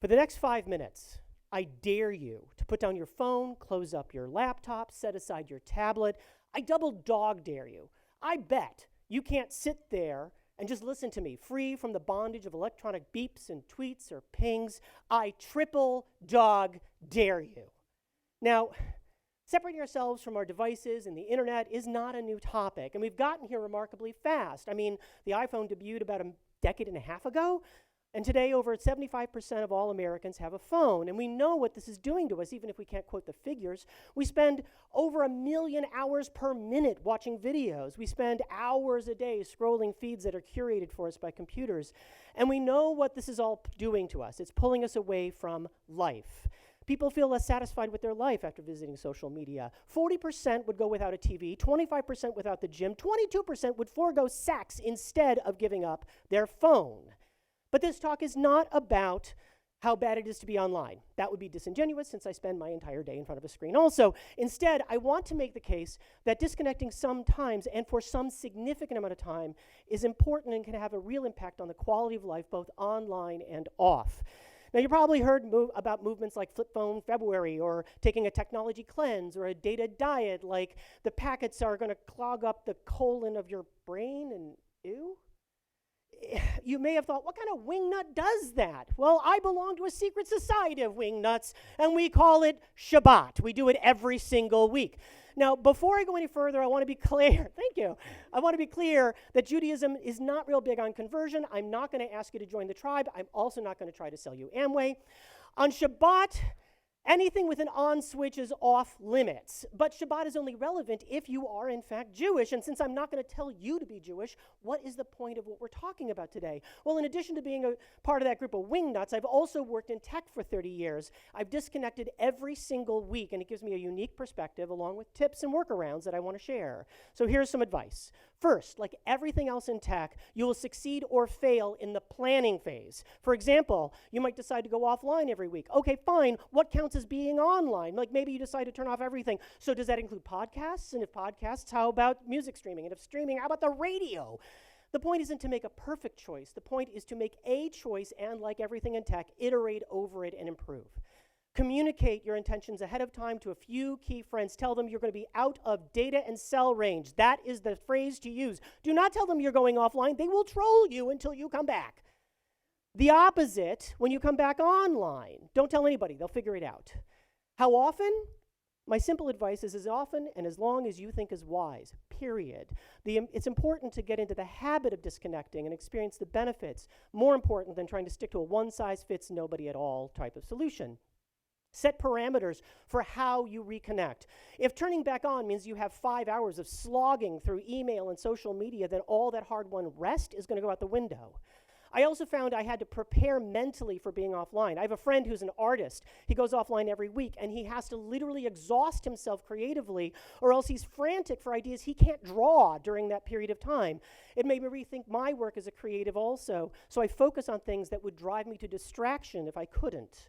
For the next 5 minutes, I dare you to put down your phone, close up your laptop, set aside your tablet. I double dog dare you. I bet you can't sit there and just listen to me, free from the bondage of electronic beeps and tweets or pings. I triple dog dare you. Now, separating ourselves from our devices and the internet is not a new topic, and we've gotten here remarkably fast. I mean, the iPhone debuted about a decade and a half ago, and today over 75% of all Americans have a phone, and we know what this is doing to us, even if we can't quote the figures. We spend over 1 million hours per minute watching videos. We spend hours a day scrolling feeds that are curated for us by computers, and we know what this is all doing to us. It's pulling us away from life. People feel less satisfied with their life after visiting social media. 40% would go without a TV, 25% without the gym, 22% would forego sex instead of giving up their phone. But this talk is not about how bad it is to be online. That would be disingenuous since I spend my entire day in front of a screen also. Instead, I want to make the case that disconnecting sometimes and for some significant amount of time is important and can have a real impact on the quality of life both online and off. Now, you probably heard about movements like Flip Phone February or taking a technology cleanse or a data diet, like the packets are going to clog up the colon of your brain and ew. You may have thought, what kind of wingnut does that? Well, I belong to a secret society of wingnuts, and we call it Shabbat. We do it every single week. Now, before I go any further, I want to be clear. Thank you. I want to be clear that Judaism is not real big on conversion. I'm not going to ask you to join the tribe. I'm also not going to try to sell you Amway. On Shabbat, anything with an on switch is off limits. But Shabbat is only relevant if you are, in fact, Jewish. And since I'm not going to tell you to be Jewish, what is the point of what we're talking about today? Well, in addition to being a part of that group of wingnuts, I've also worked in tech for 30 years. I've disconnected every single week, and it gives me a unique perspective along with tips and workarounds that I want to share. So here's some advice. First, like everything else in tech, you will succeed or fail in the planning phase. For example, you might decide to go offline every week. Okay, fine. What counts as being online? Like maybe you decide to turn off everything. So does that include podcasts? And if podcasts, how about music streaming? And if streaming, how about the radio? The point isn't to make a perfect choice. The point is to make a choice and, like everything in tech, iterate over it and improve. Communicate your intentions ahead of time to a few key friends. Tell them you're going to be out of data and cell range. That is the phrase to use. Do not tell them you're going offline. They will troll you until you come back. The opposite when you come back online. Don't tell anybody. They'll figure it out. How often? My simple advice is as often and as long as you think is wise, period. It's important to get into the habit of disconnecting and experience the benefits, more important than trying to stick to a one-size-fits-nobody-at-all type of solution. Set parameters for how you reconnect. If turning back on means you have 5 hours of slogging through email and social media, then all that hard-won rest is going to go out the window. I also found I had to prepare mentally for being offline. I have a friend who's an artist. He goes offline every week, and he has to literally exhaust himself creatively, or else he's frantic for ideas he can't draw during that period of time. It made me rethink my work as a creative also, so I focus on things that would drive me to distraction if I couldn't.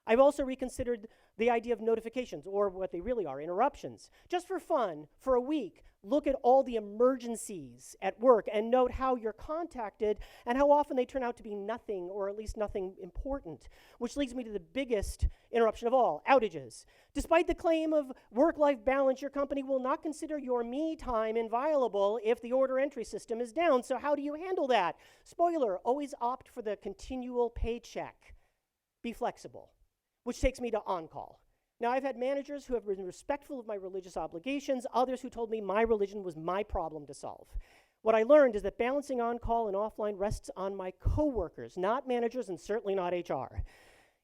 I've also reconsidered the idea of notifications, or what they really are, interruptions. Just for fun, for a week, look at all the emergencies at work and note how you're contacted and how often they turn out to be nothing, or at least nothing important, which leads me to the biggest interruption of all, outages. Despite the claim of work-life balance, your company will not consider your me time inviolable if the order entry system is down. So how do you handle that? Spoiler, always opt for the continual paycheck. Be flexible. Which takes me to on-call. Now, I've had managers who have been respectful of my religious obligations, others who told me my religion was my problem to solve. What I learned is that balancing on-call and offline rests on my coworkers, not managers and certainly not HR.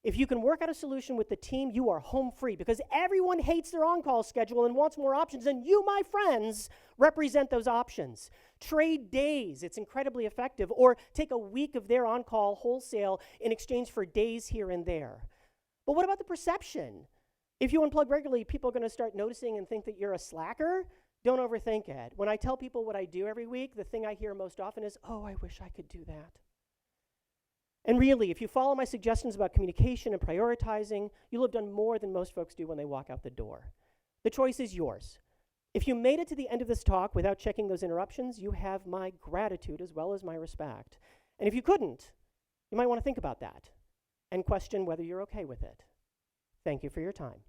If you can work out a solution with the team, you are home free because everyone hates their on-call schedule and wants more options, and you, my friends, represent those options. Trade days, it's incredibly effective, or take a week of their on-call wholesale in exchange for days here and there. But what about the perception? If you unplug regularly, people are going to start noticing and think that you're a slacker. Don't overthink it. When I tell people what I do every week, the thing I hear most often is, oh, I wish I could do that. And really, if you follow my suggestions about communication and prioritizing, you'll have done more than most folks do when they walk out the door. The choice is yours. If you made it to the end of this talk without checking those interruptions, you have my gratitude as well as my respect. And if you couldn't, you might want to think about that. and question whether you're okay with it. Thank you for your time.